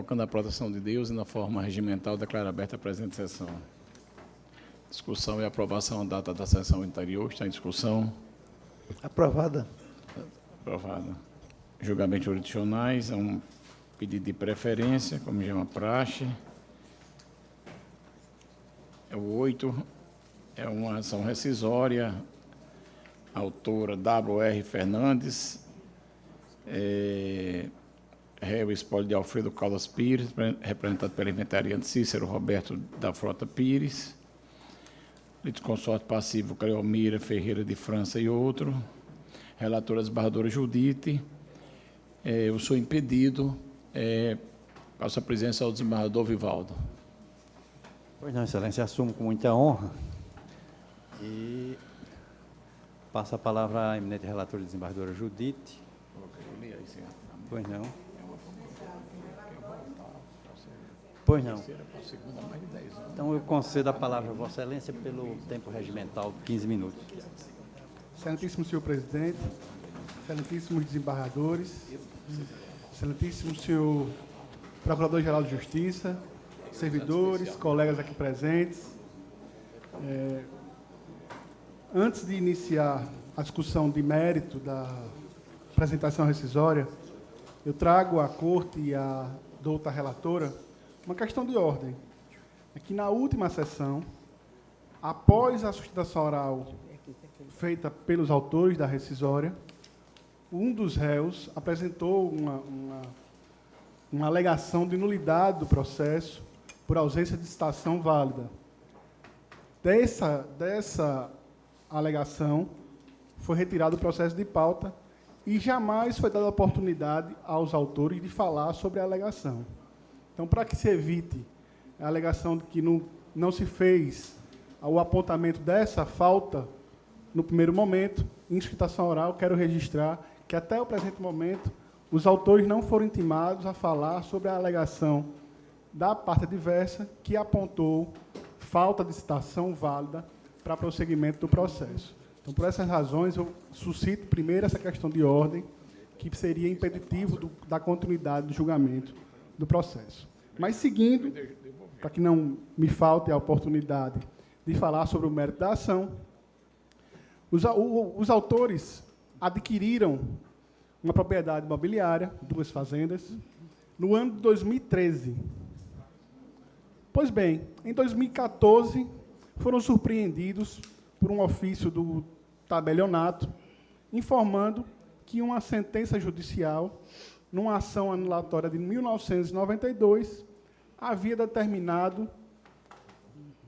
invocando a proteção de Deus e na forma regimental, declaro aberta a presente sessão. Discussão e aprovação da data da sessão anterior. Está em discussão. Aprovada. Aprovada. Julgamentos jurisdicionais. É um pedido de preferência, como já é uma praxe. É o 8. É uma ação rescisória. Autora W.R. Fernandes. Réu espólio de Alfredo Caldas Pires, representado pelo inventariante Cícero Roberto da Frota Pires. Litisconsorte passivo Cleomira Ferreira de França e outro. Relatora desembargadora Judite. Eu sou impedido. Passo a presença ao desembargador Vivaldo. Pois não, Excelência, assumo com muita honra. E passo a palavra à eminente relatora desembargadora Judite. Pois não. Pois não. Então, eu concedo a palavra a Vossa Excelência pelo tempo regimental, 15 minutos. Excelentíssimo senhor presidente, excelentíssimos desembargadores, excelentíssimo senhor procurador-geral de Justiça, servidores, colegas aqui presentes. Antes de iniciar a discussão de mérito da apresentação rescisória, eu trago à Corte e à douta relatora uma questão de ordem. É que na última sessão, após a sustentação oral feita pelos autores da rescisória, um dos réus apresentou uma alegação de nulidade do processo por ausência de citação válida. Dessa alegação foi retirado o processo de pauta e jamais foi dada a oportunidade aos autores de falar sobre a alegação. Então, para que se evite a alegação de que não se fez o apontamento dessa falta no primeiro momento, em sustentação oral, quero registrar que até o presente momento os autores não foram intimados a falar sobre a alegação da parte adversa que apontou falta de citação válida para prosseguimento do processo. Então, por essas razões, eu suscito primeiro essa questão de ordem, que seria impeditivo da continuidade do julgamento do processo. Mas, seguindo, para que não me falte a oportunidade de falar sobre o mérito da ação, os autores adquiriram uma propriedade imobiliária, 2 fazendas, no ano de 2013. Pois bem, em 2014, foram surpreendidos por um ofício do tabelionato, informando que uma sentença judicial, numa ação anulatória de 1992, havia determinado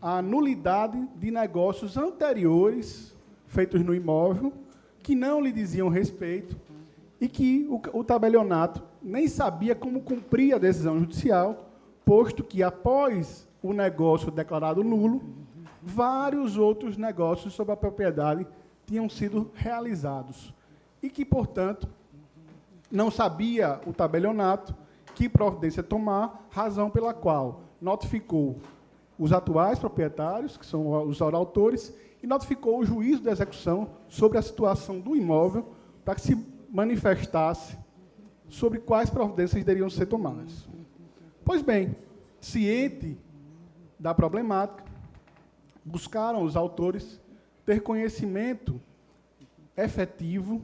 a nulidade de negócios anteriores feitos no imóvel, que não lhe diziam respeito, e que o tabelionato nem sabia como cumprir a decisão judicial, posto que, após o negócio declarado nulo, vários outros negócios sobre a propriedade tinham sido realizados. E que, portanto, não sabia o tabelionato que providência tomar, razão pela qual notificou os atuais proprietários, que são os autores, e notificou o juízo de execução sobre a situação do imóvel para que se manifestasse sobre quais providências deveriam ser tomadas. Pois bem, ciente da problemática, buscaram os autores ter conhecimento efetivo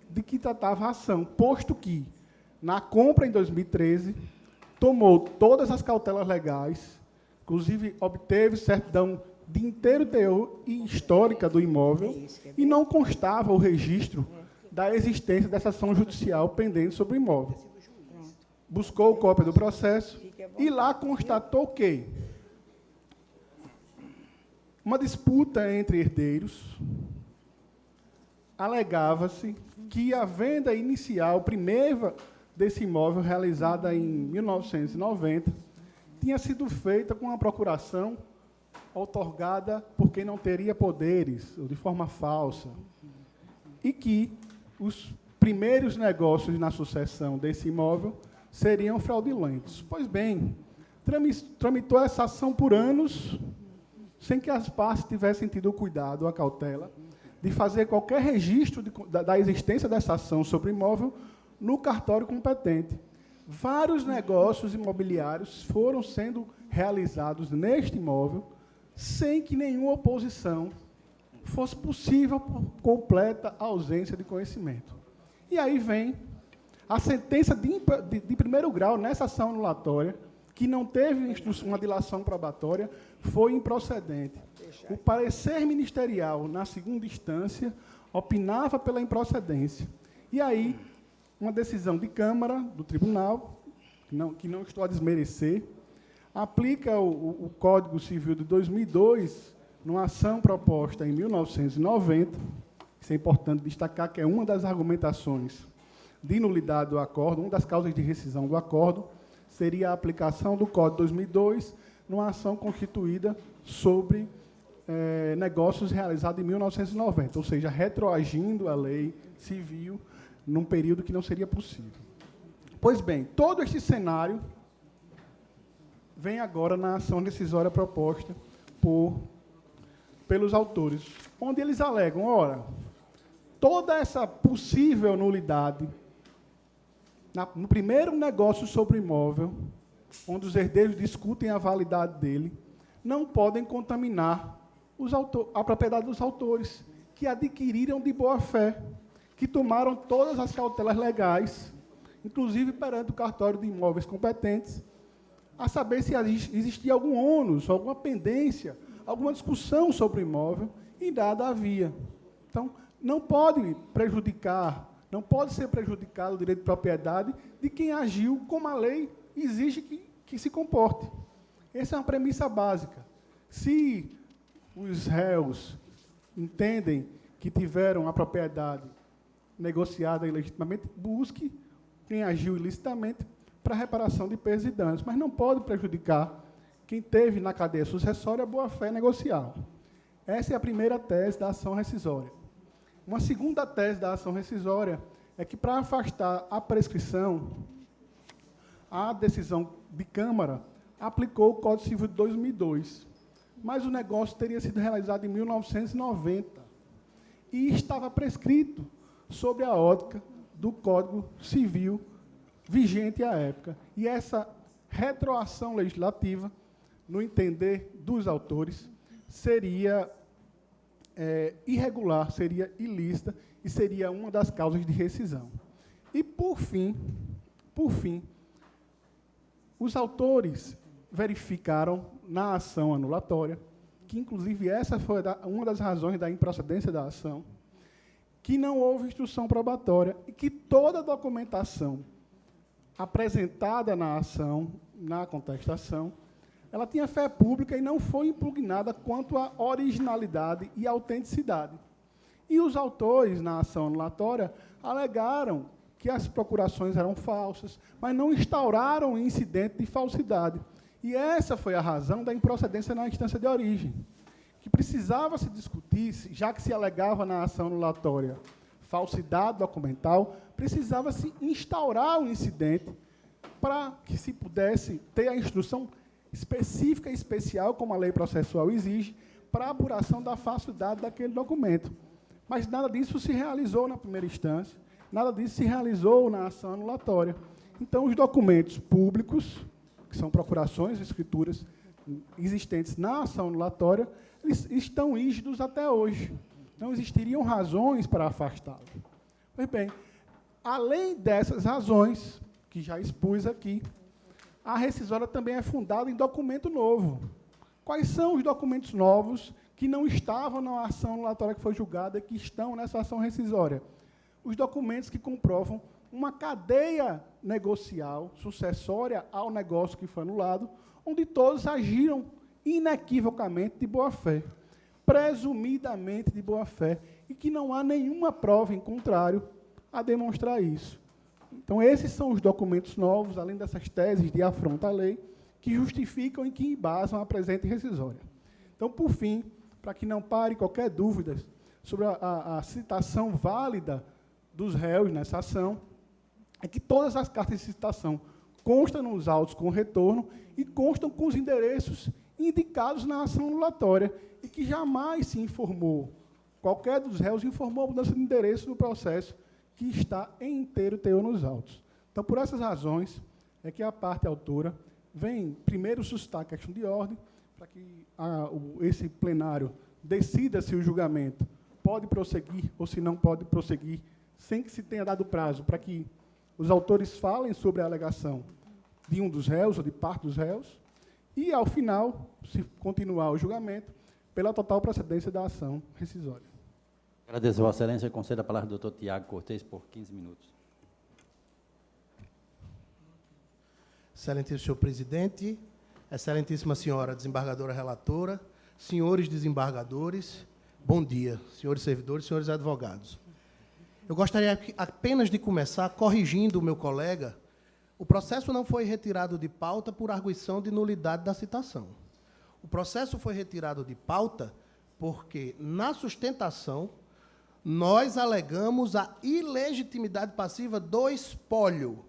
de que tratava a ação, posto que, na compra em 2013, tomou todas as cautelas legais, inclusive obteve certidão de inteiro teor e histórica do imóvel, e não constava o registro da existência dessa ação judicial pendente sobre o imóvel. Buscou cópia do processo e lá constatou que uma disputa entre herdeiros alegava-se que a venda inicial, primeira desse imóvel, realizada em 1990, tinha sido feita com uma procuração outorgada por quem não teria poderes, ou de forma falsa, e que os primeiros negócios na sucessão desse imóvel seriam fraudulentos. Pois bem, tramitou essa ação por anos, sem que as partes tivessem tido o cuidado, a cautela, de fazer qualquer registro da existência dessa ação sobre o imóvel no cartório competente. vários negócios imobiliários foram sendo realizados neste imóvel sem que nenhuma oposição fosse possível por completa ausência de conhecimento. E aí vem a sentença de primeiro grau nessa ação anulatória, que não teve uma dilação probatória, foi improcedente. O parecer ministerial, na segunda instância, opinava pela improcedência. E aí, uma decisão de Câmara, do Tribunal, que não estou a desmerecer, aplica o Código Civil de 2002, numa ação proposta em 1990, isso é importante destacar que é uma das argumentações de nulidade do acordo, uma das causas de rescisão do acordo, seria a aplicação do Código 2002 numa ação constituída sobre negócios realizados em 1990, ou seja, retroagindo a lei civil num período que não seria possível. Pois bem, todo este cenário vem agora na ação decisória proposta pelos autores, onde eles alegam, ora, toda essa possível nulidade no primeiro negócio sobre o imóvel, onde os herdeiros discutem a validade dele, não podem contaminar a propriedade dos autores, que adquiriram de boa fé, que tomaram todas as cautelas legais, inclusive perante o cartório de imóveis competentes, a saber se existia algum ônus, alguma pendência, alguma discussão sobre o imóvel, e nada havia. Então, não pode ser prejudicado o direito de propriedade de quem agiu como a lei exige que se comporte. Essa é uma premissa básica. Se os réus entendem que tiveram a propriedade negociada ilegitimamente, busque quem agiu ilicitamente para reparação de perdas e danos, mas não pode prejudicar quem teve na cadeia sucessória a boa-fé negocial. Essa é a primeira tese da ação rescisória. Uma segunda tese da ação rescisória é que, para afastar a prescrição, a decisão de Câmara aplicou o Código Civil de 2002, mas o negócio teria sido realizado em 1990 e estava prescrito sob a ótica do Código Civil vigente à época. E essa retroação legislativa, no entender dos autores, seria irregular, seria ilícita e seria uma das causas de rescisão. E, por fim, os autores verificaram na ação anulatória, que, inclusive, essa foi uma das razões da improcedência da ação, que não houve instrução probatória e que toda a documentação apresentada na ação, na contestação, ela tinha fé pública e não foi impugnada quanto à originalidade e autenticidade. E os autores, na ação anulatória, alegaram que as procurações eram falsas, mas não instauraram o incidente de falsidade. E essa foi a razão da improcedência na instância de origem, que precisava se discutir, já que se alegava na ação anulatória falsidade documental, precisava se instaurar o incidente para que se pudesse ter a instrução específica e especial, como a lei processual exige, para a apuração da falsidade daquele documento. Mas nada disso se realizou na primeira instância, nada disso se realizou na ação anulatória. Então, os documentos públicos, que são procurações, escrituras existentes na ação anulatória, eles estão rígidos até hoje. Não existiriam razões para afastá-lo. Pois bem, além dessas razões, que já expus aqui, a rescisória também é fundada em documento novo. Quais são os documentos novos que não estavam na ação anulatória que foi julgada e que estão nessa ação rescisória? Os documentos que comprovam uma cadeia negocial sucessória ao negócio que foi anulado, onde todos agiram inequivocamente de boa-fé, presumidamente de boa-fé, e que não há nenhuma prova em contrário a demonstrar isso. Então, esses são os documentos novos, além dessas teses de afronta à lei, que justificam e que embasam a presente rescisória. Então, por fim, para que não pare qualquer dúvida sobre a citação válida dos réus nessa ação, é que todas as cartas de citação constam nos autos com retorno e constam com os endereços indicados na ação anulatória e que jamais se informou, qualquer dos réus informou a mudança de endereço no processo que está em inteiro teor nos autos. Então, por essas razões, é que a parte autora vem primeiro suscitar a questão de ordem, para que esse plenário decida se o julgamento pode prosseguir ou se não pode prosseguir, sem que se tenha dado prazo para que os autores falem sobre a alegação de um dos réus ou de parte dos réus, e, ao final, se continuar o julgamento, pela total procedência da ação rescisória. Agradeço, Vossa Excelência. Concedo a palavra ao Dr. Tiago Cortes por 15 minutos. Excelentíssimo senhor presidente, excelentíssima senhora desembargadora relatora, senhores desembargadores, bom dia, senhores servidores, senhores advogados. Eu gostaria apenas de começar corrigindo o meu colega. O processo não foi retirado de pauta por arguição de nulidade da citação. O processo foi retirado de pauta porque, na sustentação, nós alegamos a ilegitimidade passiva do espólio.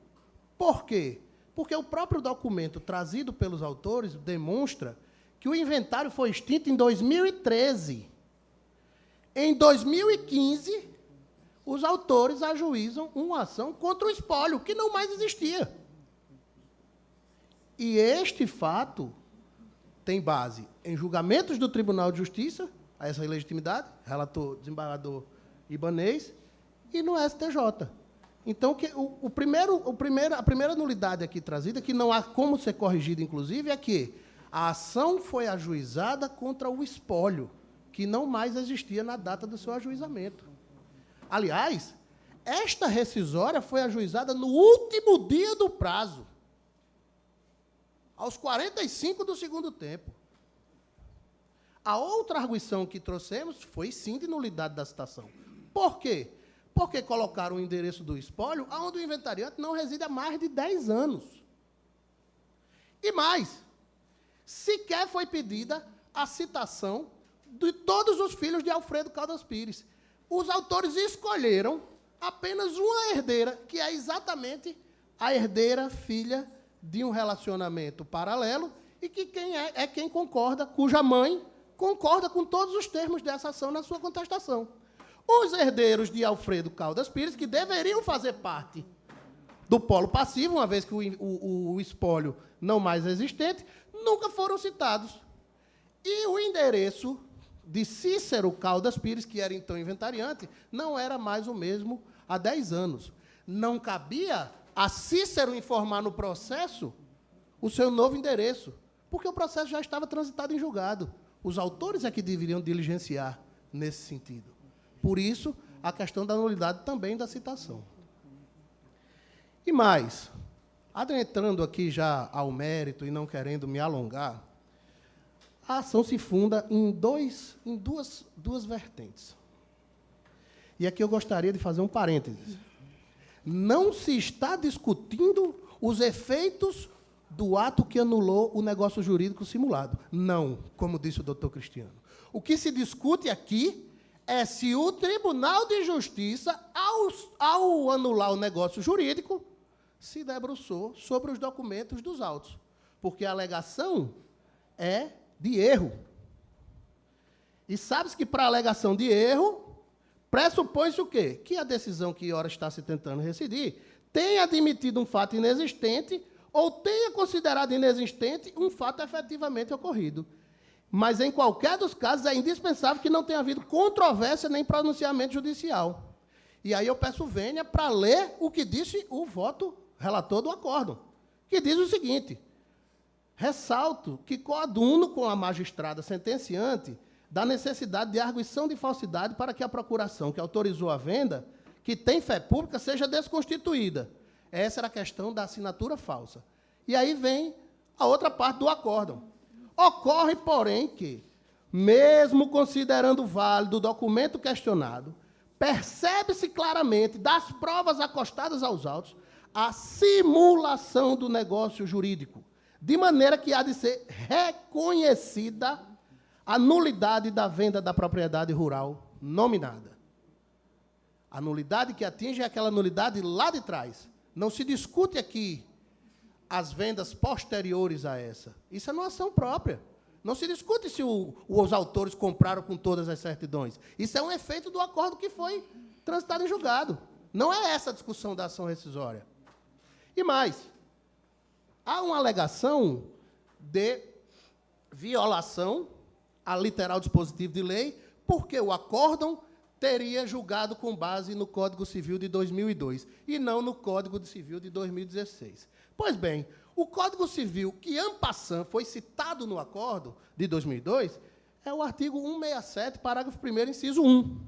Por quê? Porque o próprio documento trazido pelos autores demonstra que o inventário foi extinto em 2013. Em 2015, os autores ajuizam uma ação contra o espólio, que não mais existia. E este fato tem base em julgamentos do Tribunal de Justiça, a essa ilegitimidade, relator desembargador Ibanez, e no STJ. Então, a primeira nulidade aqui trazida, que não há como ser corrigida, inclusive, é que a ação foi ajuizada contra o espólio, que não mais existia na data do seu ajuizamento. Aliás, esta rescisória foi ajuizada no último dia do prazo, aos 45 do segundo tempo. A outra arguição que trouxemos foi, sim, de nulidade da citação. Por quê? Porque colocaram o endereço do espólio onde o inventariante não reside há mais de 10 anos. E mais, sequer foi pedida a citação de todos os filhos de Alfredo Caldas Pires. Os autores escolheram apenas uma herdeira, que é exatamente a herdeira filha de um relacionamento paralelo, e que quem concorda, cuja mãe concorda com todos os termos dessa ação na sua contestação. Os herdeiros de Alfredo Caldas Pires, que deveriam fazer parte do polo passivo, uma vez que o espólio não mais existente, nunca foram citados. E o endereço de Cícero Caldas Pires, que era então inventariante, não era mais o mesmo há 10 anos. Não cabia a Cícero informar no processo o seu novo endereço, porque o processo já estava transitado em julgado. Os autores é que deveriam diligenciar nesse sentido. Por isso, a questão da nulidade também da citação. E mais, adentrando aqui já ao mérito e não querendo me alongar, a ação se funda em duas vertentes. E aqui eu gostaria de fazer um parênteses. Não se está discutindo os efeitos do ato que anulou o negócio jurídico simulado. Não, como disse o doutor Cristiano. O que se discute aqui é se o Tribunal de Justiça, ao anular o negócio jurídico, se debruçou sobre os documentos dos autos. Porque a alegação é de erro. E sabe-se que, para a alegação de erro, pressupõe-se o quê? Que a decisão que ora está se tentando residir tenha admitido um fato inexistente ou tenha considerado inexistente um fato efetivamente ocorrido. Mas, em qualquer dos casos, é indispensável que não tenha havido controvérsia nem pronunciamento judicial. E aí eu peço vênia para ler o que disse o voto relator do acórdão, que diz o seguinte: ressalto que coaduno com a magistrada sentenciante da necessidade de arguição de falsidade para que a procuração que autorizou a venda, que tem fé pública, seja desconstituída. Essa era a questão da assinatura falsa. E aí vem a outra parte do acórdão. Ocorre, porém, que, mesmo considerando válido o documento questionado, percebe-se claramente, das provas acostadas aos autos, a simulação do negócio jurídico, de maneira que há de ser reconhecida a nulidade da venda da propriedade rural nominada. A nulidade que atinge é aquela nulidade lá de trás. Não se discute aqui as vendas posteriores a essa. Isso é uma ação própria. Não se discute se os autores compraram com todas as certidões. Isso é um efeito do acordo que foi transitado em julgado. Não é essa a discussão da ação rescisória. E mais, há uma alegação de violação a literal dispositivo de lei, porque o acórdão teria julgado com base no Código Civil de 2002 e não no Código Civil de 2016. Pois bem, o Código Civil que, en passant, foi citado no acórdão de 2002 é o artigo 167, parágrafo 1º, inciso 1.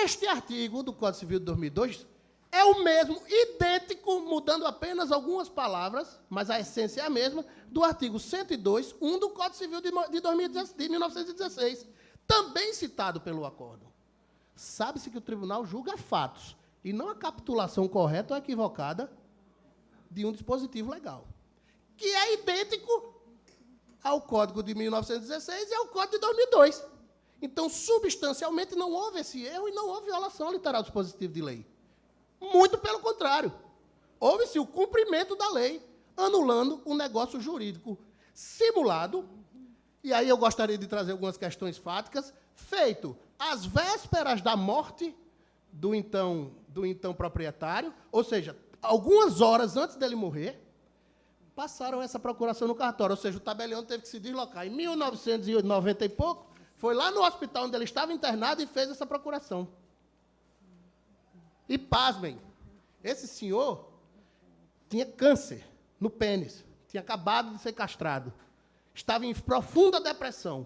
Este artigo do Código Civil de 2002 é o mesmo, idêntico, mudando apenas algumas palavras, mas a essência é a mesma, do artigo 102, 1 do Código Civil de 1916, também citado pelo acórdão. Sabe-se que o tribunal julga fatos, e não a capitulação correta ou equivocada de um dispositivo legal, que é idêntico ao Código de 1916 e ao Código de 2002. Então, substancialmente, não houve esse erro e não houve violação ao literal dispositivo de lei. Muito pelo contrário. Houve-se o cumprimento da lei, anulando um negócio jurídico simulado, e aí eu gostaria de trazer algumas questões fáticas, feito às vésperas da morte do então proprietário, ou seja, algumas horas antes dele morrer, passaram essa procuração no cartório, ou seja, o tabelião teve que se deslocar. Em 1990 e pouco, foi lá no hospital onde ele estava internado e fez essa procuração. E, pasmem, esse senhor tinha câncer no pênis, tinha acabado de ser castrado, estava em profunda depressão.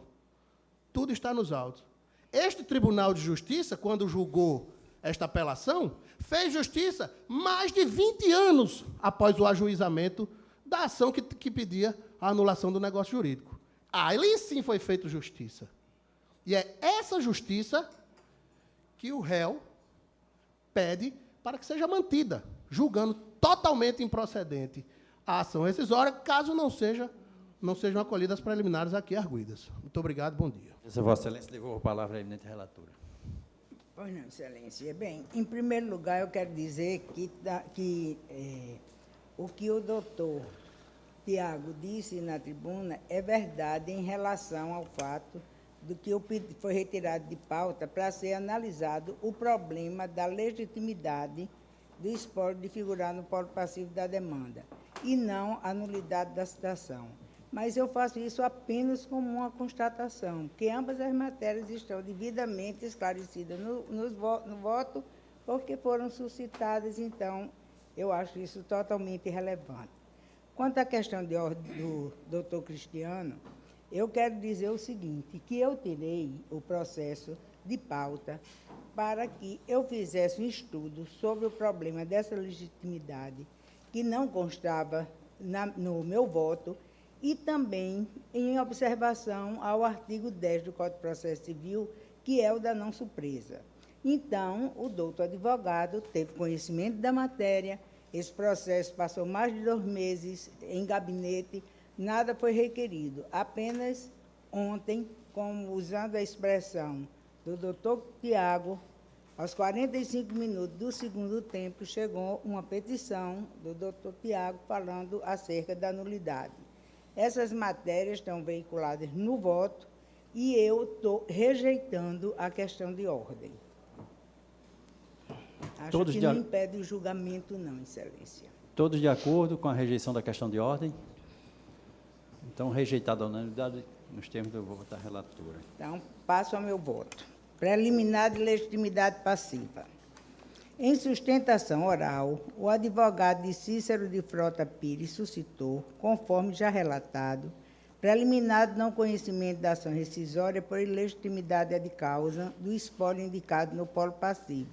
Tudo está nos autos. Este Tribunal de Justiça, quando julgou esta apelação, fez justiça mais de 20 anos após o ajuizamento da ação que pedia a anulação do negócio jurídico. Ali sim foi feita justiça. E é essa justiça que o réu pede para que seja mantida, julgando totalmente improcedente a ação rescisória, caso não sejam acolhidas preliminares aqui arguidas. Muito obrigado, bom dia. Vossa Excelência, devolvo a palavra à eminente relatora. Pois não, Excelência. Bem, em primeiro lugar, eu quero dizer que o que o doutor Tiago disse na tribuna é verdade em relação ao fato do que foi retirado de pauta para ser analisado o problema da legitimidade do espólio de figurar no polo passivo da demanda, e não a nulidade da citação. Mas eu faço isso apenas como uma constatação, porque ambas as matérias estão devidamente esclarecidas no voto, porque foram suscitadas, então, eu acho isso totalmente irrelevante. Quanto à questão de ordem do doutor Cristiano, eu quero dizer o seguinte, que eu tirei o processo de pauta para que eu fizesse um estudo sobre o problema dessa legitimidade, que não constava no meu voto, e também em observação ao artigo 10 do Código de Processo Civil, que é o da não surpresa. Então, o doutor advogado teve conhecimento da matéria, esse processo passou mais de 2 meses em gabinete, nada foi requerido. Apenas ontem, usando a expressão do doutor Tiago, aos 45 minutos do segundo tempo, chegou uma petição do doutor Tiago falando acerca da nulidade. Essas matérias estão veiculadas no voto e eu estou rejeitando a questão de ordem. Acho que não impede o julgamento, não, Excelência. Todos de acordo com a rejeição da questão de ordem? Então, rejeitada a unanimidade, nos termos do voto da relatora. Então, passo ao meu voto. Preliminar de legitimidade passiva. Em sustentação oral, o advogado de Cícero de Frota Pires suscitou, conforme já relatado, preliminar de não conhecimento da ação rescisória por ilegitimidade de causa do espólio indicado no polo passivo,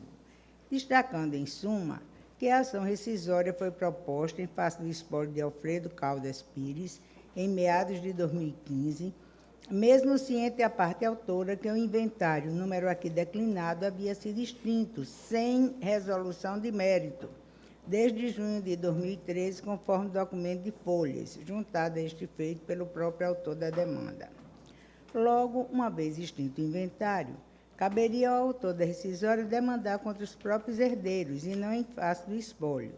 destacando, em suma, que a ação rescisória foi proposta em face do espólio de Alfredo Caldas Pires, em meados de 2015, mesmo ciente a parte autora que o inventário, número aqui declinado, havia sido extinto, sem resolução de mérito, desde junho de 2013, conforme documento de folhas, juntado a este feito pelo próprio autor da demanda. Logo, uma vez extinto o inventário, caberia ao autor da rescisória demandar contra os próprios herdeiros, e não em face do espólio.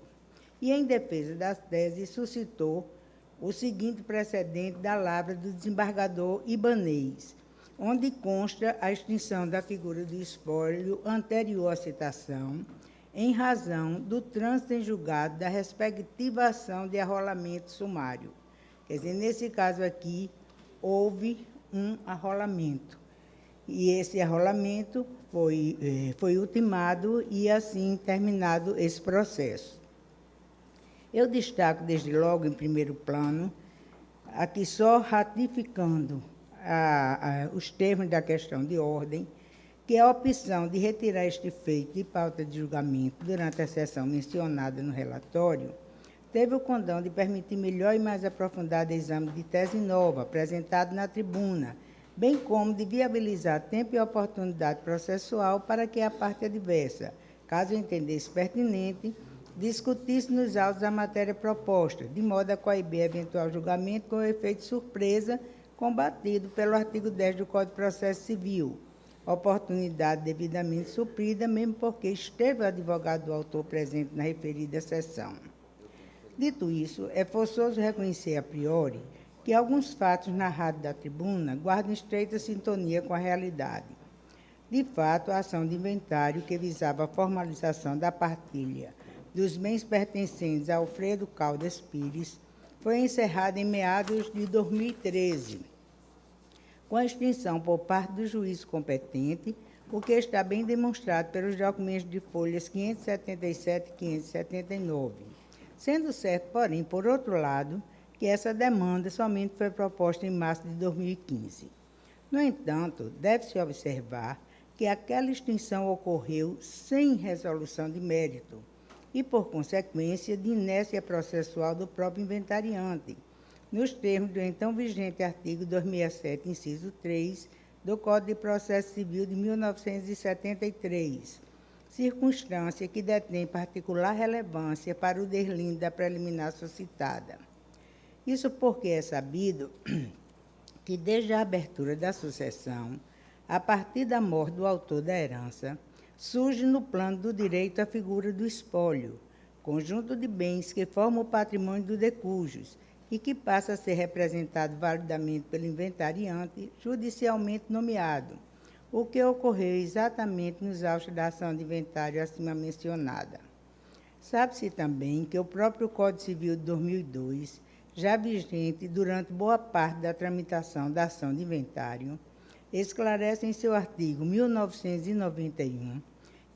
E, em defesa das teses, suscitou o seguinte precedente da lavra do desembargador Ibanez, onde consta a extinção da figura do espólio anterior à citação, em razão do trânsito em julgado da respectiva ação de arrolamento sumário. Quer dizer, nesse caso aqui, houve um arrolamento. E esse arrolamento foi ultimado e, assim, terminado esse processo. Eu destaco, desde logo, em primeiro plano, aqui só ratificando os termos da questão de ordem, que a opção de retirar este feito de pauta de julgamento durante a sessão mencionada no relatório teve o condão de permitir melhor e mais aprofundado exame de tese nova apresentado na tribuna, bem como de viabilizar tempo e oportunidade processual para que a parte adversa, caso entendesse pertinente, discutisse nos autos a matéria proposta, de modo a coibir eventual julgamento com efeito surpresa, combatido pelo artigo 10 do Código de Processo Civil. Oportunidade devidamente suprida, mesmo porque esteve o advogado do autor presente na referida sessão. Dito isso, é forçoso reconhecer a priori que alguns fatos narrados da tribuna guardam estreita sintonia com a realidade. De fato, a ação de inventário que visava a formalização da partilha dos bens pertencentes a Alfredo Caldas Pires foi encerrada em meados de 2013, com a extinção por parte do juízo competente, o que está bem demonstrado pelos documentos de folhas 577 e 579. Sendo certo, porém, por outro lado, que essa demanda somente foi proposta em março de 2015. No entanto, deve-se observar que aquela extinção ocorreu sem resolução de mérito e, por consequência, de inércia processual do próprio inventariante, nos termos do então vigente artigo 267, inciso 3, do Código de Processo Civil de 1973, circunstância que detém particular relevância para o deslindo da preliminar suscitada. Isso porque é sabido que, desde a abertura da sucessão, a partir da morte do autor da herança, surge no plano do direito a figura do espólio, conjunto de bens que formam o patrimônio do de cujos e que passa a ser representado validamente pelo inventariante judicialmente nomeado, o que ocorreu exatamente nos autos da ação de inventário acima mencionada. Sabe-se também que o próprio Código Civil de 2002, já vigente durante boa parte da tramitação da ação de inventário, esclarece em seu artigo 1991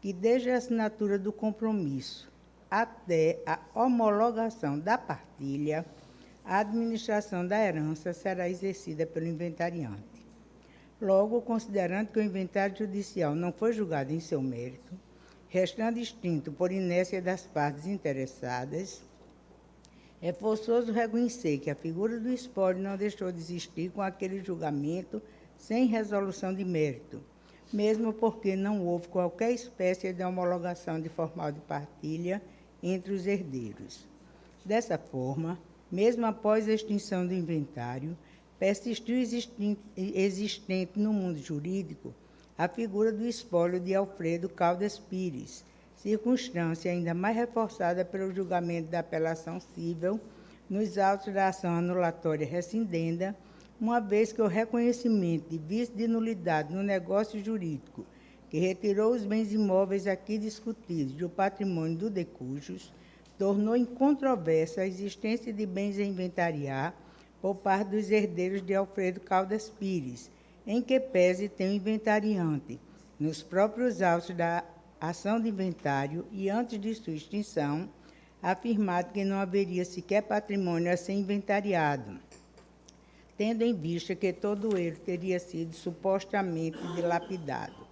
que, desde a assinatura do compromisso até a homologação da partilha, a administração da herança será exercida pelo inventariante. Logo, considerando que o inventário judicial não foi julgado em seu mérito, restando extinto por inércia das partes interessadas, é forçoso reconhecer que a figura do espólio não deixou de existir com aquele julgamento sem resolução de mérito, mesmo porque não houve qualquer espécie de homologação de formal de partilha entre os herdeiros. Dessa forma, mesmo após a extinção do inventário, persistiu existente no mundo jurídico a figura do espólio de Alfredo Caldas Pires, circunstância ainda mais reforçada pelo julgamento da apelação cível nos autos da ação anulatória rescindenda, uma vez que o reconhecimento de vício de nulidade no negócio jurídico, que retirou os bens imóveis aqui discutidos do patrimônio do de cujos, tornou incontrovérsia a existência de bens a inventariar por parte dos herdeiros de Alfredo Caldas Pires, em que pese tem o inventariante, nos próprios autos da ação de inventário e antes de sua extinção, afirmado que não haveria sequer patrimônio a ser inventariado, tendo em vista que todo ele teria sido supostamente dilapidado.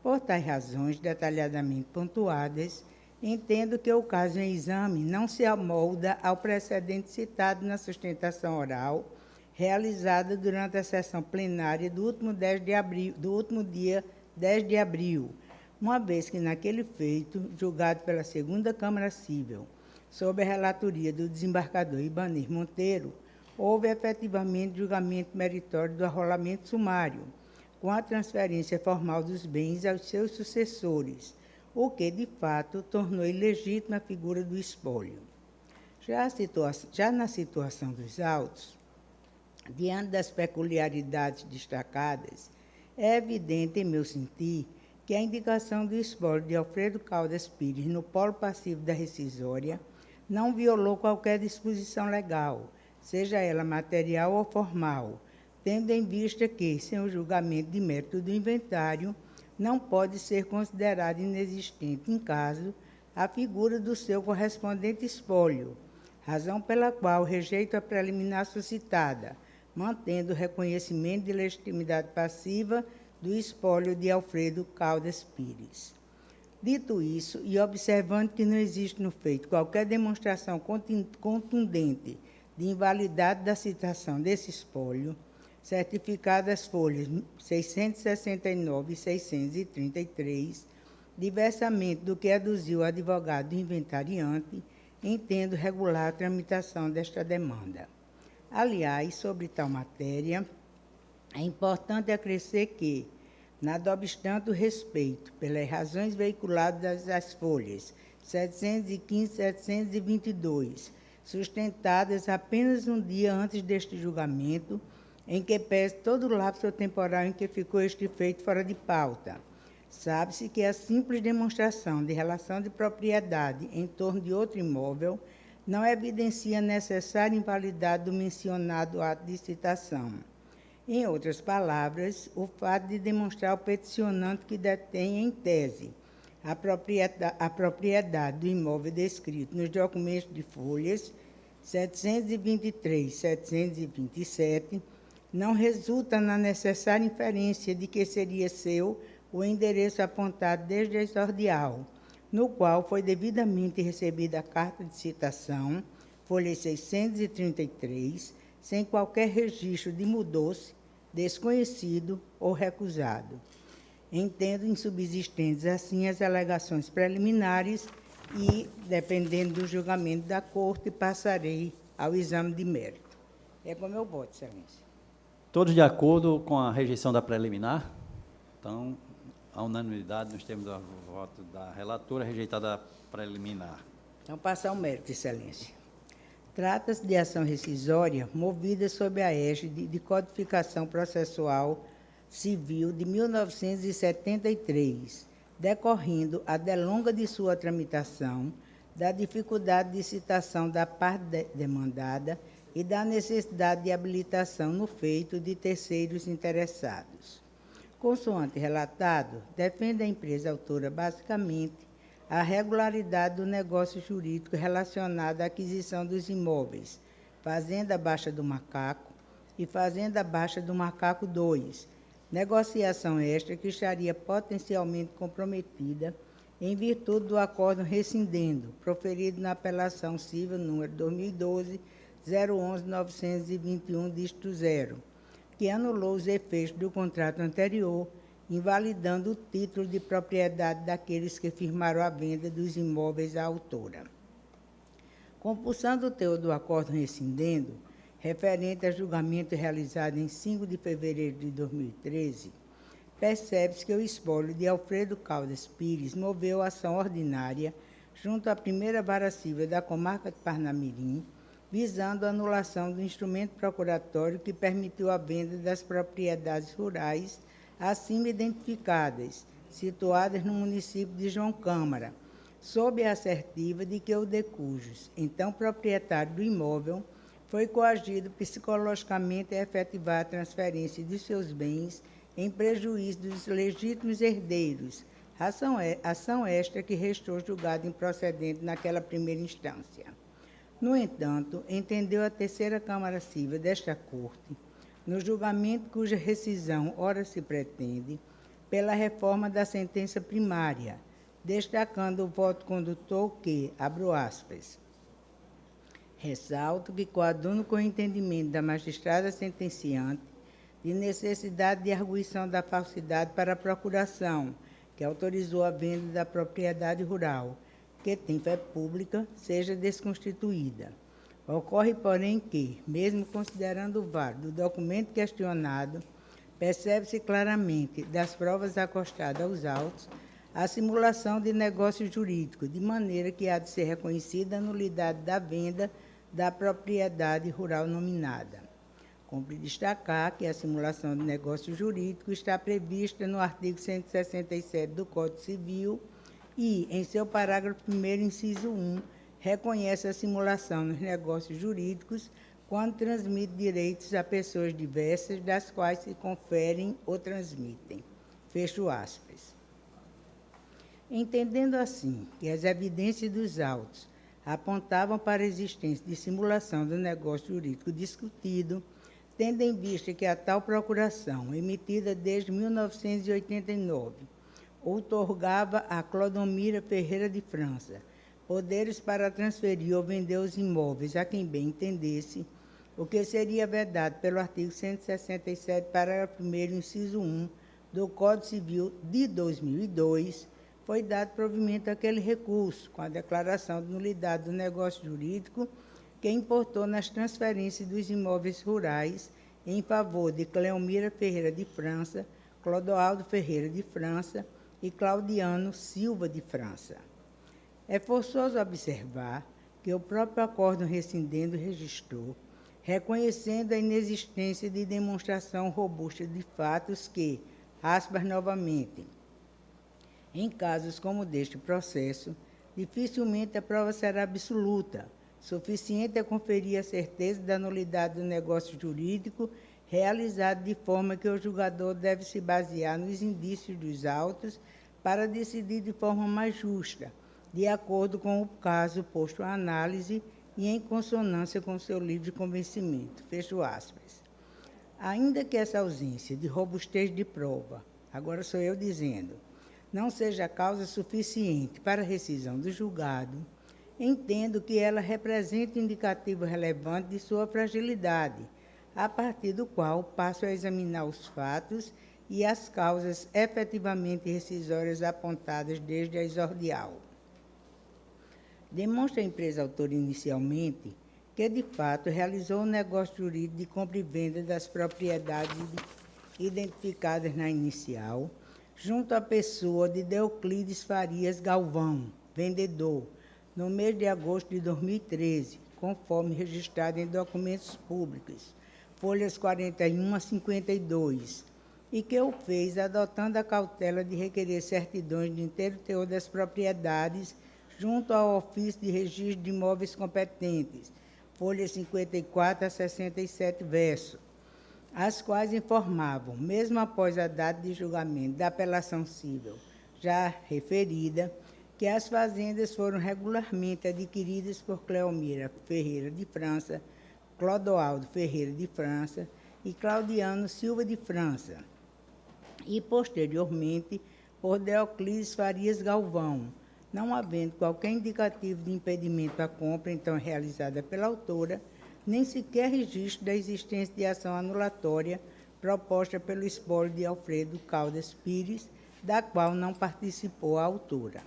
Por tais razões detalhadamente pontuadas, entendo que o caso em exame não se amolda ao precedente citado na sustentação oral, realizada durante a sessão plenária do último dia 10 de abril, uma vez que naquele feito, julgado pela segunda Câmara Cível, sob a relatoria do desembargador Ibanez Monteiro, houve efetivamente julgamento meritório do arrolamento sumário, com a transferência formal dos bens aos seus sucessores, o que, de fato, tornou ilegítima a figura do espólio. Já na situação dos autos, diante das peculiaridades destacadas, é evidente, em meu sentir, que a indicação do espólio de Alfredo Caldas Pires no polo passivo da rescisória não violou qualquer disposição legal, seja ela material ou formal, tendo em vista que, sem o julgamento de mérito do inventário, não pode ser considerado inexistente, em caso, a figura do seu correspondente espólio, razão pela qual rejeito a preliminar suscitada, mantendo o reconhecimento de legitimidade passiva do espólio de Alfredo Caldas Pires. Dito isso, e observando que não existe no feito qualquer demonstração contundente de invalidade da citação desse espólio, certificadas as folhas 669 e 633, diversamente do que aduziu o advogado do inventariante, entendo regular a tramitação desta demanda. Aliás, sobre tal matéria, é importante acrescer que, nada obstante o respeito pelas razões veiculadas das folhas 715 e 722, sustentadas apenas um dia antes deste julgamento, em que pese todo o lapso temporal em que ficou este feito fora de pauta, sabe-se que a simples demonstração de relação de propriedade em torno de outro imóvel não evidencia a necessária invalidade do mencionado ato de citação. Em outras palavras, o fato de demonstrar ao peticionante que detém em tese a propriedade do imóvel descrito nos documentos de folhas 723 e 727 não resulta na necessária inferência de que seria seu o endereço apontado desde a exordial, no qual foi devidamente recebida a carta de citação, folha 633, sem qualquer registro de mudou-se, desconhecido ou recusado. Entendo insubsistentes, assim, as alegações preliminares e, dependendo do julgamento da Corte, passarei ao exame de mérito. É como eu voto, Excelência. Todos de acordo com a rejeição da preliminar? Então, a unanimidade, nós temos o voto da relatora rejeitada a preliminar. Então, passar ao mérito, Excelência. Trata-se de ação rescisória movida sob a égide de Codificação Processual Civil de 1973, decorrendo a delonga de sua tramitação, da dificuldade de citação da parte demandada e da necessidade de habilitação no feito de terceiros interessados. Consoante relatado, defende a empresa autora basicamente a regularidade do negócio jurídico relacionado à aquisição dos imóveis Fazenda Baixa do Macaco e Fazenda Baixa do Macaco 2, negociação esta que estaria potencialmente comprometida em virtude do acórdão rescindendo, proferido na apelação civil número 2012-011-921, dígito 0, que anulou os efeitos do contrato anterior, invalidando o título de propriedade daqueles que firmaram a venda dos imóveis à autora. Compulsando o teor do acórdão rescindendo, referente a julgamento realizado em 5 de fevereiro de 2013, percebe-se que o espólio de Alfredo Caldas Pires moveu ação ordinária junto à primeira vara civil da comarca de Parnamirim, visando a anulação do instrumento procuratório que permitiu a venda das propriedades rurais acima identificadas, situadas no município de João Câmara, sob a assertiva de que o de cujos, então proprietário do imóvel, foi coagido psicologicamente a efetivar a transferência de seus bens em prejuízo dos legítimos herdeiros, ação esta que restou julgada improcedente naquela primeira instância. No entanto, entendeu a terceira Câmara Civil desta Corte, no julgamento cuja rescisão ora se pretende, pela reforma da sentença primária, destacando o voto condutor que, abro aspas, ressalto que coaduno com o entendimento da magistrada sentenciante de necessidade de arguição da falsidade para a procuração, que autorizou a venda da propriedade rural, que tem fé pública, seja desconstituída. Ocorre, porém, que, mesmo considerando o válido do documento questionado, percebe-se claramente das provas acostadas aos autos a simulação de negócio jurídico, de maneira que há de ser reconhecida a nulidade da venda da propriedade rural nominada. Cumpre destacar que a simulação de negócio jurídico está prevista no artigo 167 do Código Civil e, em seu parágrafo 1º, inciso 1, reconhece a simulação nos negócios jurídicos quando transmite direitos a pessoas diversas, das quais se conferem ou transmitem. Fecho aspas. Entendendo assim que as evidências dos autos apontavam para a existência de simulação do negócio jurídico discutido, tendo em vista que a tal procuração, emitida desde 1989, outorgava a Clodomira Ferreira de França poderes para transferir ou vender os imóveis a quem bem entendesse, o que seria vedado pelo artigo 167, parágrafo 1º, inciso 1, do Código Civil de 2002, foi dado provimento àquele recurso, com a declaração de nulidade do negócio jurídico que importou nas transferências dos imóveis rurais em favor de Cleomira Ferreira de França, Clodoaldo Ferreira de França e Claudiano Silva de França. É forçoso observar que o próprio acórdão rescindendo registrou, reconhecendo a inexistência de demonstração robusta de fatos que, aspas novamente, em casos como deste processo, dificilmente a prova será absoluta, suficiente a conferir a certeza da nulidade do negócio jurídico realizado de forma que o julgador deve se basear nos indícios dos autos para decidir de forma mais justa, de acordo com o caso posto à análise e em consonância com seu livre convencimento. Fecho aspas. Ainda que essa ausência de robustez de prova, agora sou eu dizendo, não seja causa suficiente para a rescisão do julgado, entendo que ela representa indicativo relevante de sua fragilidade, a partir do qual passo a examinar os fatos e as causas efetivamente rescisórias apontadas desde a exordial. Demonstra a empresa autora inicialmente que, de fato, realizou um negócio jurídico de compra e venda das propriedades identificadas na inicial, junto à pessoa de Deoclides Farias Galvão, vendedor, no mês de agosto de 2013, conforme registrado em documentos públicos, folhas 41 a 52, e que o fez adotando a cautela de requerer certidões de inteiro teor das propriedades junto ao ofício de registro de imóveis competentes, folhas 54 a 67 verso, as quais informavam, mesmo após a data de julgamento da apelação civil já referida, que as fazendas foram regularmente adquiridas por Cleomira Ferreira de França, Clodoaldo Ferreira de França e Claudiano Silva de França, e, posteriormente, por Deoclides Farias Galvão, não havendo qualquer indicativo de impedimento à compra então realizada pela autora, nem sequer registro da existência de ação anulatória proposta pelo espólio de Alfredo Caldas Pires, da qual não participou a autora.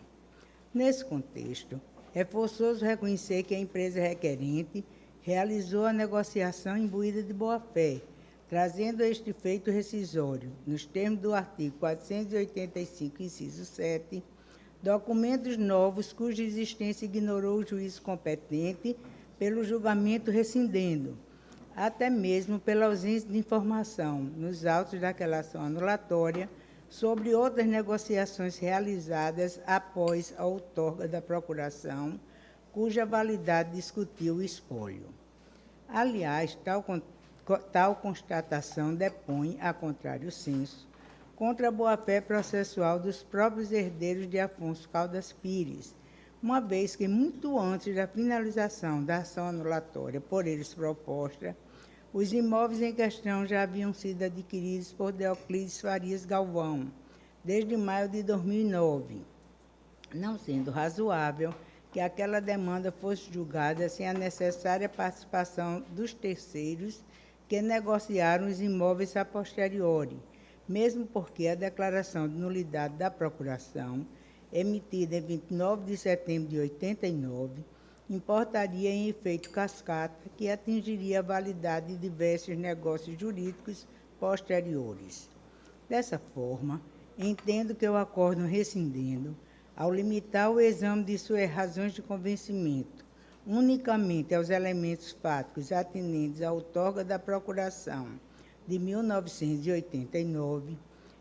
Nesse contexto, é forçoso reconhecer que a empresa requerente realizou a negociação imbuída de boa-fé, trazendo a este feito rescisório, nos termos do artigo 485, inciso 7, documentos novos cuja existência ignorou o juízo competente pelo julgamento rescindendo, até mesmo pela ausência de informação nos autos daquela ação anulatória sobre outras negociações realizadas após a outorga da procuração, cuja validade discutiu o espólio. Aliás, tal constatação depõe, a contrário senso, contra a boa-fé processual dos próprios herdeiros de Afonso Caldas Pires, uma vez que, muito antes da finalização da ação anulatória por eles proposta, os imóveis em questão já haviam sido adquiridos por Deoclides Farias Galvão, desde maio de 2009, não sendo razoável que aquela demanda fosse julgada sem a necessária participação dos terceiros que negociaram os imóveis a posteriori, mesmo porque a declaração de nulidade da procuração, emitida em 29 de setembro de 89, importaria em efeito cascata que atingiria a validade de diversos negócios jurídicos posteriores. Dessa forma, entendo que o acórdão rescindendo, ao limitar o exame de suas razões de convencimento, unicamente aos elementos fáticos atinentes à outorga da Procuração de 1989,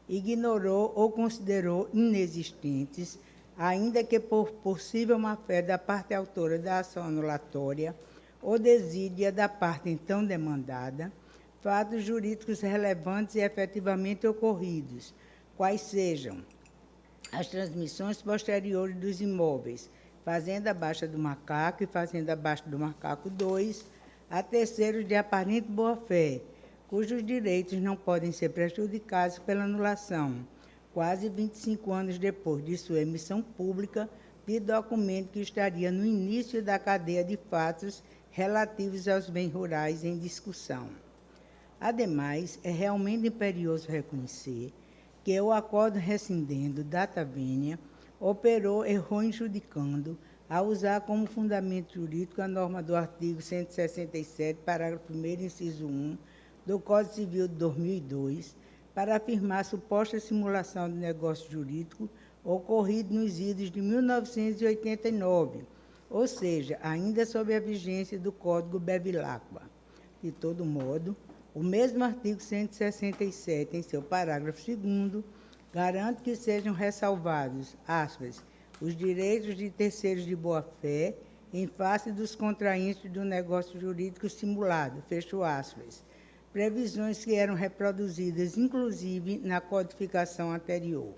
ignorou ou considerou inexistentes, ainda que por possível má-fé da parte autora da ação anulatória ou desídia da parte então demandada, fatos jurídicos relevantes e efetivamente ocorridos, quais sejam as transmissões posteriores dos imóveis Fazenda Baixa do Macaco e Fazenda Baixa do Macaco 2, a terceiros de aparente boa-fé, cujos direitos não podem ser prejudicados pela anulação, quase 25 anos depois de sua emissão pública, de documento que estaria no início da cadeia de fatos relativos aos bens rurais em discussão. Ademais, é realmente imperioso reconhecer que o acordo rescindendo data vênia errou injudicando, ao usar como fundamento jurídico a norma do artigo 167, parágrafo 1º, inciso 1, do Código Civil de 2002, para afirmar suposta simulação de negócio jurídico ocorrido nos idos de 1989, ou seja, ainda sob a vigência do Código Bevilacqua. De todo modo, o mesmo artigo 167, em seu parágrafo 2º, garante que sejam ressalvados, aspas, os direitos de terceiros de boa-fé em face dos contraintes do negócio jurídico simulado, fecho aspas, previsões que eram reproduzidas, inclusive, na codificação anterior.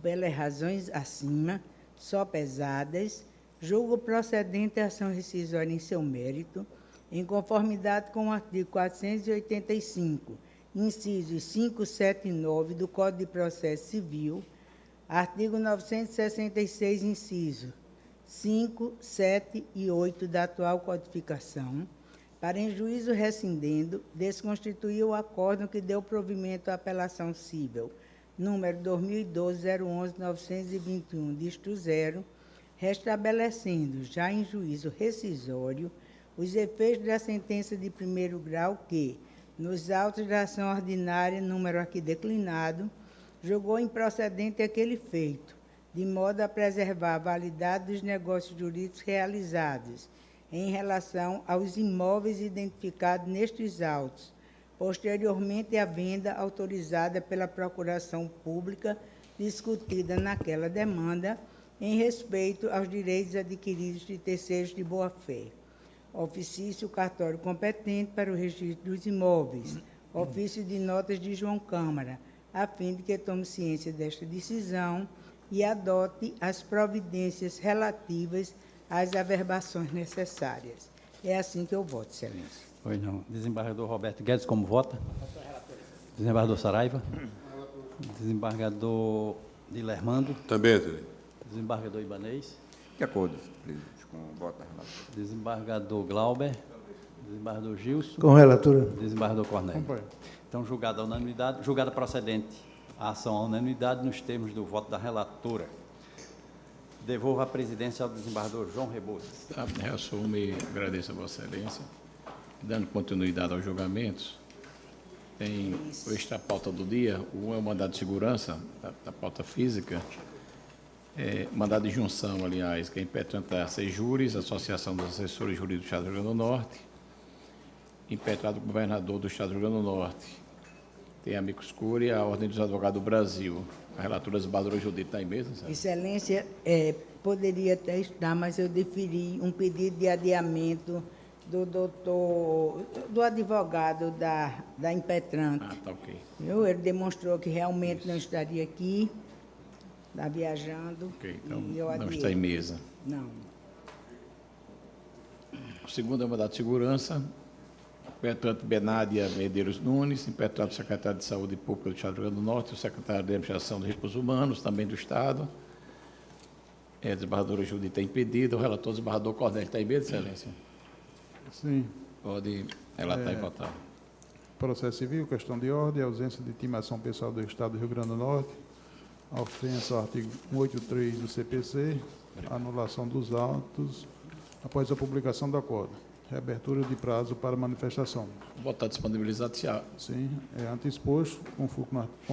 Pelas razões acima, só pesadas, julgo procedente a ação rescisória em seu mérito, em conformidade com o artigo 485, incisos 5, 7 e 9 do Código de Processo Civil, artigo 966, inciso 5, 7 e 8 da atual codificação, para em juízo rescindendo, desconstituir o acórdão que deu provimento à apelação cível, número 2012-011-921, disto 0, restabelecendo, já em juízo rescisório, os efeitos da sentença de primeiro grau que, nos autos da ação ordinária, número aqui declinado, julgou improcedente aquele feito, de modo a preservar a validade dos negócios jurídicos realizados em relação aos imóveis identificados nestes autos, posteriormente à venda autorizada pela Procuração Pública discutida naquela demanda, em respeito aos direitos adquiridos de terceiros de boa-fé. Ofício cartório competente para o registro dos imóveis, ofício de notas de João Câmara, a fim de que tome ciência desta decisão e adote as providências relativas às averbações necessárias. É assim que eu voto, Excelência. Pois não. Desembargador Roberto Guedes, como vota? Desembargador Saraiva? Desembargador Dilermando? Também, Excelência. Desembargador Ibanez? De acordo, presidente, com o voto da relatora. Desembargador Glauber? Desembargador Gilson? Com relatura. Desembargador Cornélio. Então, julgada a unanimidade, julgada procedente a ação à unanimidade nos termos do voto da relatora. Devolvo a presidência ao desembargador João Rebouças. Reassumo e agradeço a Vossa Excelência. Dando continuidade aos julgamentos, tem esta pauta do dia, um é o mandado de segurança, da pauta física, mandado de junção, aliás, que é impetrante da Sejures, Associação dos Assessores Jurídicos do Estado do Rio Grande do Norte, impetrado do governador do Estado do Rio Grande do Norte. Tem a amicus curiae, a Ordem dos Advogados do Brasil. A relatora desembargadora Judite está em mesa, sabe? Excelência, poderia até estar, mas eu deferi um pedido de adiamento do advogado da impetrante. Ah, tá ok. Ele demonstrou que realmente não estaria aqui, está viajando. Ok, então e eu não adiei. está em mesa. Não. O segundo é o mandado de segurança, impetrante Benádia Medeiros Nunes, impetrado do secretário de Saúde Pública do Estado do Rio Grande do Norte, o secretário de Administração dos Recursos Humanos, também do Estado. A desembargadora Judite está impedida, o relator desembargador Cornélio está em mesa, Excelência? Sim. Pode relatar e votar. Processo civil, questão de ordem, ausência de intimação pessoal do Estado do Rio Grande do Norte, ofensa ao artigo 183 do CPC, anulação dos autos após a publicação do acordo, reabertura de prazo para manifestação. Votar disponibilizado, se há. Sim, é anteexposto, com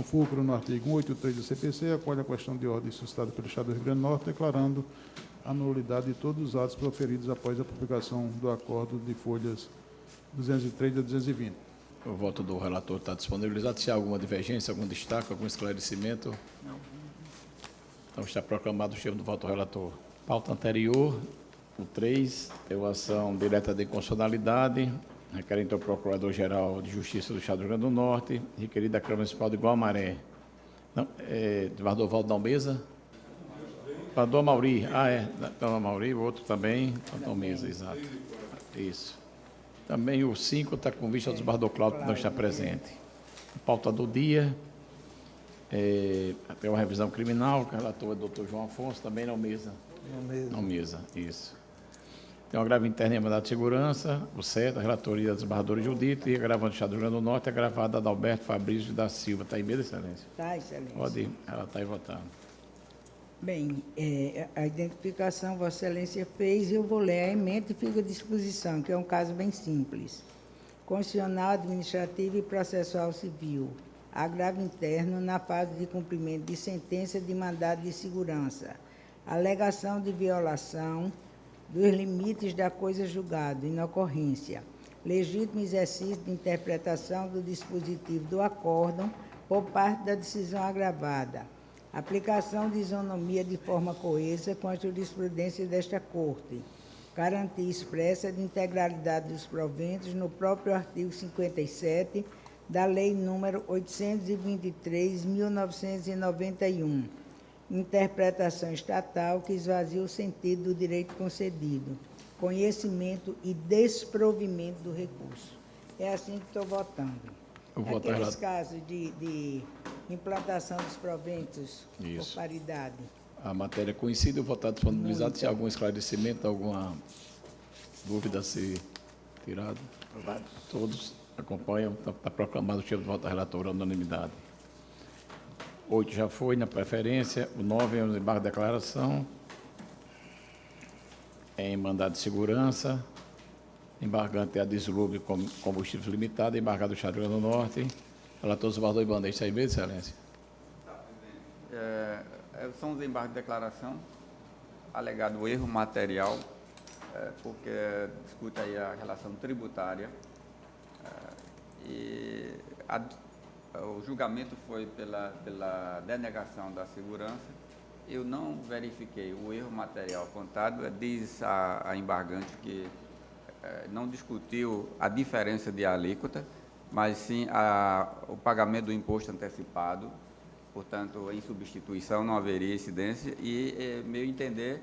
fulcro no artigo 183 do CPC, acolhe a questão de ordem suscitada pelo Estado do Rio Grande do Norte, declarando a nulidade de todos os atos proferidos após a publicação do acordo de folhas 203 a 220. O voto do relator está disponibilizado. Se há alguma divergência, algum destaque, algum esclarecimento? Não. Então está proclamado o termo do voto do relator. Pauta anterior, o 3, deu ação direta de inconstitucionalidade, requerente ao Procurador-Geral de Justiça do Estado do Rio Grande do Norte, requerida da Câmara Municipal de Guamaré. Não, desembargador Valdo Mesa? Desembargador Mauri. Desembargador Mauri, o outro também. Desembargador Mesa, exato. Isso. Também o 5 está com vista ao desembargador Cláudio, que não está presente. A pauta do dia, tem uma revisão criminal, que relator é o doutor João Afonso, também não mesa. Não mesa, isso. Tem um agravo interno em mandado de segurança, o 7, a relatoria da desembargadora Judite, e agravante do Estado do Rio Grande do Norte, agravada da Alberto Fabrício da Silva. Está em mesa, Excelência? Está, Excelência. Pode relatar e votar. Bem, a identificação Vossa Excelência fez, eu vou ler a emenda e fico à disposição, que é um caso bem simples. Constitucional, administrativo e processual civil. Agravo interno na fase de cumprimento de sentença de mandado de segurança. Alegação de violação dos limites da coisa julgada, inocorrência. Legítimo exercício de interpretação do dispositivo do acórdão por parte da decisão agravada. Aplicação de isonomia de forma coesa com a jurisprudência desta Corte. Garantia expressa de integralidade dos proventos no próprio artigo 57 da Lei nº 823/1991. Interpretação estatal que esvazia o sentido do direito concedido. Conhecimento e desprovimento do recurso. É assim que estou votando. Aqueles casos de implantação dos proventos por paridade. A matéria é conhecida, o votado disponibilizado. Se há algum esclarecimento, alguma dúvida a ser tirada? Todos acompanham, está proclamado o termo do voto da relatora, unanimidade. 8 já foi, na preferência. O 9 é o embargo de declaração. Em mandado de segurança. Embargante é a Deslube Combustíveis Limitada, embargado do Estado do Rio Grande do Norte. Relator desembargador Ibanez, está aí mesmo, Excelência? São os embargos de declaração, alegado o erro material, porque discute aí a relação tributária, o julgamento foi pela denegação da segurança. Eu não verifiquei o erro material contado, diz a embargante que não discutiu a diferença de alíquota, mas sim o pagamento do imposto antecipado, portanto, em substituição não haveria incidência e, meu entender,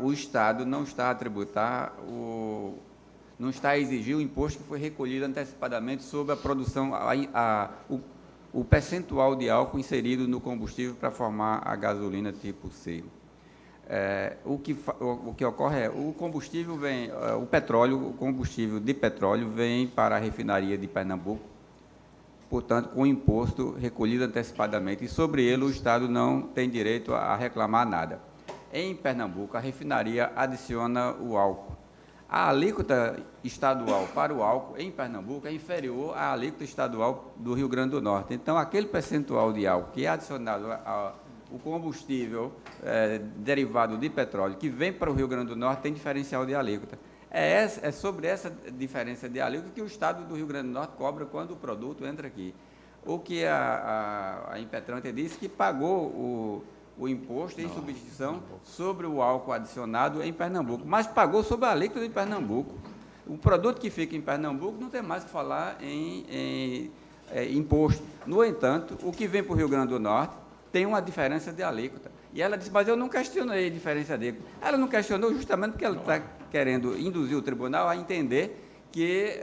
o Estado não está a tributar, não está a exigir o imposto que foi recolhido antecipadamente sobre a produção, o percentual de álcool inserido no combustível para formar a gasolina tipo C. O que ocorre é, o combustível vem, o combustível de petróleo vem para a refinaria de Pernambuco, portanto, com imposto recolhido antecipadamente, e sobre ele o Estado não tem direito a reclamar nada. Em Pernambuco, a refinaria adiciona o álcool. A alíquota estadual para o álcool em Pernambuco é inferior à alíquota estadual do Rio Grande do Norte. Então, aquele percentual de álcool que é adicionado o combustível derivado de petróleo que vem para o Rio Grande do Norte tem diferencial de alíquota. É sobre essa diferença de alíquota que o Estado do Rio Grande do Norte cobra quando o produto entra aqui. O que a impetrante disse que pagou o imposto em substituição sobre o álcool adicionado em Pernambuco, mas pagou sobre a alíquota de Pernambuco. O produto que fica em Pernambuco não tem mais que falar em imposto. No entanto, o que vem para o Rio Grande do Norte tem uma diferença de alíquota. E ela disse, mas eu não questionei a diferença de alíquota. Ela não questionou justamente porque ela está querendo induzir o tribunal a entender que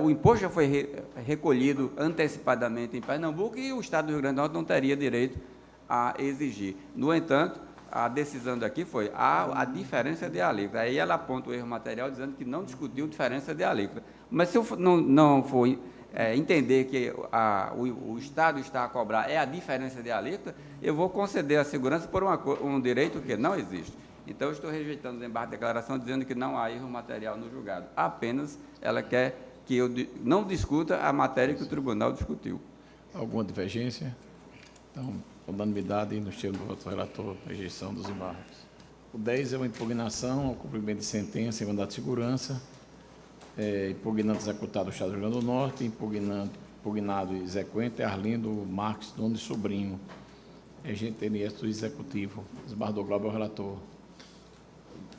o imposto já foi recolhido antecipadamente em Pernambuco e o Estado do Rio Grande do Norte não teria direito a exigir. No entanto, a decisão daqui foi a diferença de alíquota. Aí ela aponta o erro material dizendo que não discutiu diferença de alíquota. Mas se eu não for entender que o Estado está a cobrar a diferença de alíquota, eu vou conceder a segurança por um direito que não existe. Então, eu estou rejeitando o embargo de declaração, dizendo que não há erro material no julgado. Apenas ela quer que eu não discuta a matéria que o tribunal discutiu. Alguma divergência? Então, unanimidade nos termos do voto do relator, rejeição dos embargos. O 10 é uma impugnação ao cumprimento de sentença em mandado de segurança, impugnante executado do Estado do Rio Grande do Norte, impugnado e exequente Arlindo Marques Nunes Sobrinho, regente NS do Executivo. Desembargador Glauber, o relator.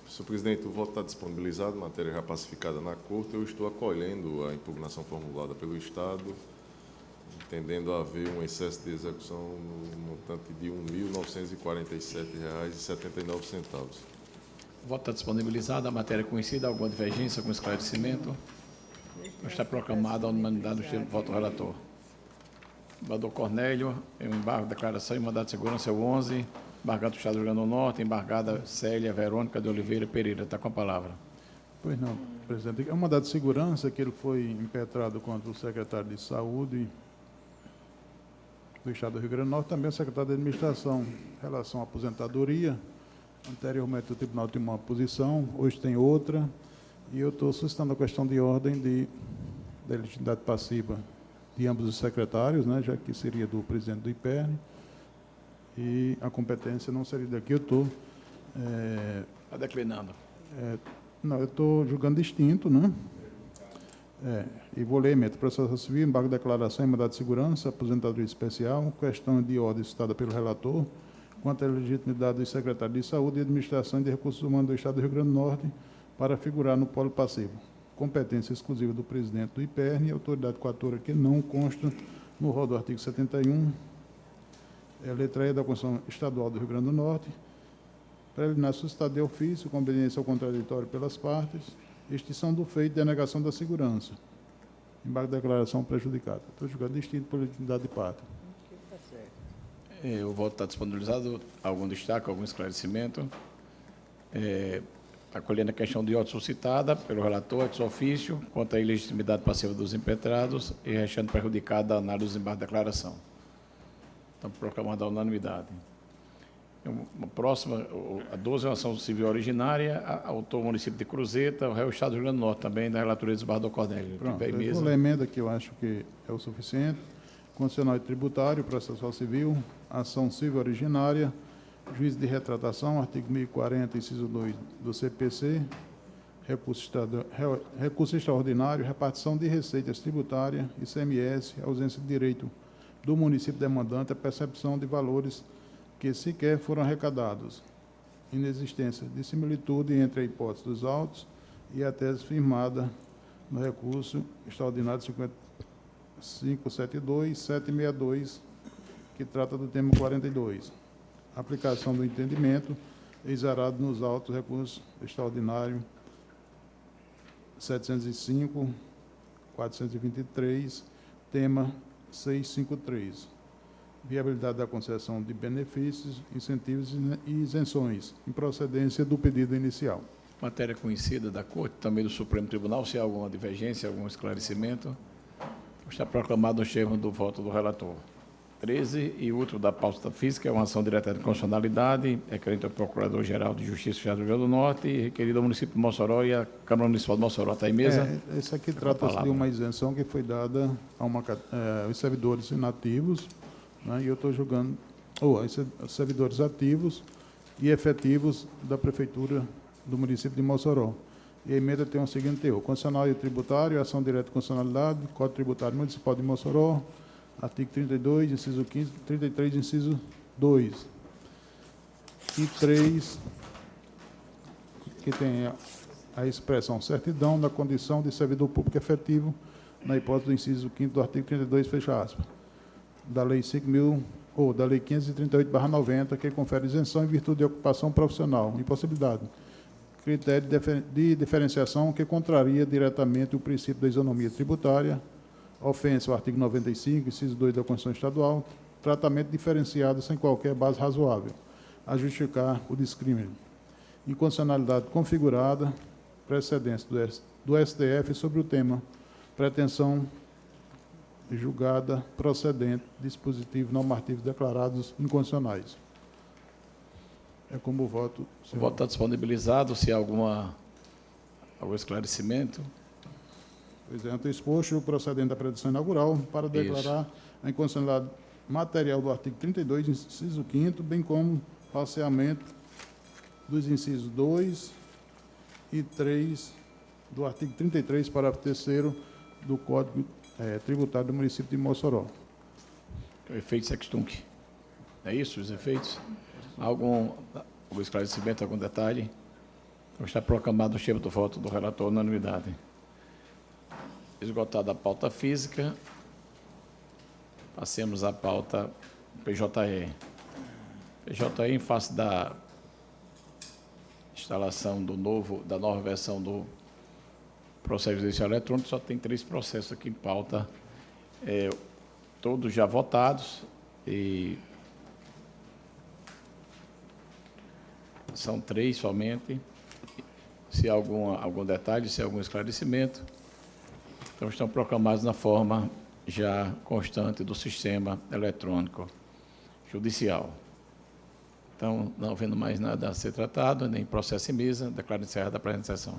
Senhor presidente, o voto está disponibilizado, matéria já pacificada na Corte. Eu estou acolhendo a impugnação formulada pelo Estado, entendendo haver um excesso de execução no montante de R$ 1.947,79. O voto está disponibilizado, a matéria conhecida, alguma divergência, algum esclarecimento? Está proclamada a unanimidade do termo do voto do relator. Embargador Cornélio, em embargo, declaração e mandado de segurança é o 11, embargado do Estado do Rio Grande do Norte, embargada Célia Verônica de Oliveira Pereira. Está com a palavra. Pois não, presidente. É um mandado de segurança que ele foi impetrado contra o secretário de Saúde do Estado do Rio Grande do Norte, também o secretário de Administração, em relação à aposentadoria. Anteriormente o tribunal tinha uma posição, hoje tem outra, e eu estou solicitando a questão de ordem da legitimidade passiva de ambos os secretários, né, já que seria do presidente do IPERN, e a competência não seria daqui. Eu estou... Está declinando. Não, eu estou julgando distinto, né? E vou ler a emenda. Processo civil, embargo de declaração, mandado de segurança, aposentadoria especial, questão de ordem citada pelo relator, quanto à legitimidade dos secretários de Saúde e Administração e de Recursos Humanos do Estado do Rio Grande do Norte para figurar no polo passivo. Competência exclusiva do presidente do IPERN e autoridade coatora que não consta no rol do artigo 71, letra E da Constituição Estadual do Rio Grande do Norte, preliminar suscitado de ofício, com obediência ao contraditório pelas partes, extinção do feito e denegação da segurança. Embargo de declaração prejudicada. Estou julgando distinto por legitimidade de parte. O voto está disponibilizado. Algum destaque, algum esclarecimento? Acolhendo a questão de ordem suscitada pelo relator, ex ofício, quanto à ilegitimidade passiva dos impetrados e restando prejudicada a análise dos embargos de declaração. Então, proclamada a unanimidade. Uma próxima, a 12 é uma ação civil originária, autor o município de Cruzeta, o réu Estado do Rio Grande do Norte, também da relatoria do desembargador Cornélio. Pronto, eu vou ler a emenda que eu acho que é o suficiente. Constitucional e tributário, processual civil, ação civil originária, juízo de retratação, artigo 1040, inciso 2 do CPC, recurso extraordinário, repartição de receitas tributárias, ICMS, ausência de direito do município demandante, a percepção de valores que sequer foram arrecadados, inexistência de similitude entre a hipótese dos autos e a tese firmada no recurso extraordinário 572-762, que trata do tema 42. Aplicação do entendimento exarado nos autos recurso extraordinário 705-423, tema 653. Viabilidade da concessão de benefícios, incentivos e isenções, em procedência do pedido inicial. Matéria conhecida da Corte, também do Supremo Tribunal, se há alguma divergência, algum esclarecimento, está proclamado o termo do voto do relator. 13, e último da pauta física, é uma ação direta de constitucionalidade, requerente ao Procurador-Geral de Justiça do Estado do Rio Grande do Norte e requerido ao município de Mossoró e à Câmara Municipal de Mossoró. Está em mesa? Esse aqui trata-se de uma isenção que foi dada aos servidores inativos, né, e eu estou julgando, servidores ativos e efetivos da Prefeitura do município de Mossoró. E a emenda tem o seguinte teor: constitucional e tributário, ação direta de constitucionalidade, Código Tributário Municipal de Mossoró, artigo 32, inciso 15, 33, inciso 2. E 3, que tem a expressão certidão da condição de servidor público efetivo, na hipótese do inciso 5º do artigo 32, fecha aspas, da Lei 5.038/90, que confere isenção em virtude de ocupação profissional, impossibilidade, critério de diferenciação que contraria diretamente o princípio da isonomia tributária, ofensa ao artigo 95, inciso 2 da Constituição Estadual, tratamento diferenciado sem qualquer base razoável a justificar o descrímine. Inconstitucionalidade configurada, precedência do STF sobre o tema, pretensão julgada procedente, dispositivos normativos declarados inconstitucionais. É como o voto. O voto está disponibilizado. Se há algum esclarecimento? Pois é, ante o exposto, procedente da predição inaugural, para declarar a inconstitucionalidade material do artigo 32, inciso 5º, bem como parciamento dos incisos 2 e 3 do artigo 33, parágrafo 3º do Código Tributário do município de Mossoró. O efeito Sextunc. É isso, os efeitos? Algum esclarecimento, algum detalhe? Então, está proclamado o cheiro do voto do relator na unanimidade. Esgotada a pauta física, passemos à pauta PJE. PJE, em face da instalação da nova versão do processo judicial eletrônico, só tem 3 processos aqui em pauta, todos já votados, e são 3 somente. Se há algum detalhe, se há algum esclarecimento, então estão proclamados na forma já constante do sistema eletrônico judicial. Então, não havendo mais nada a ser tratado, nem processo em mesa, declaro encerrada a presente sessão.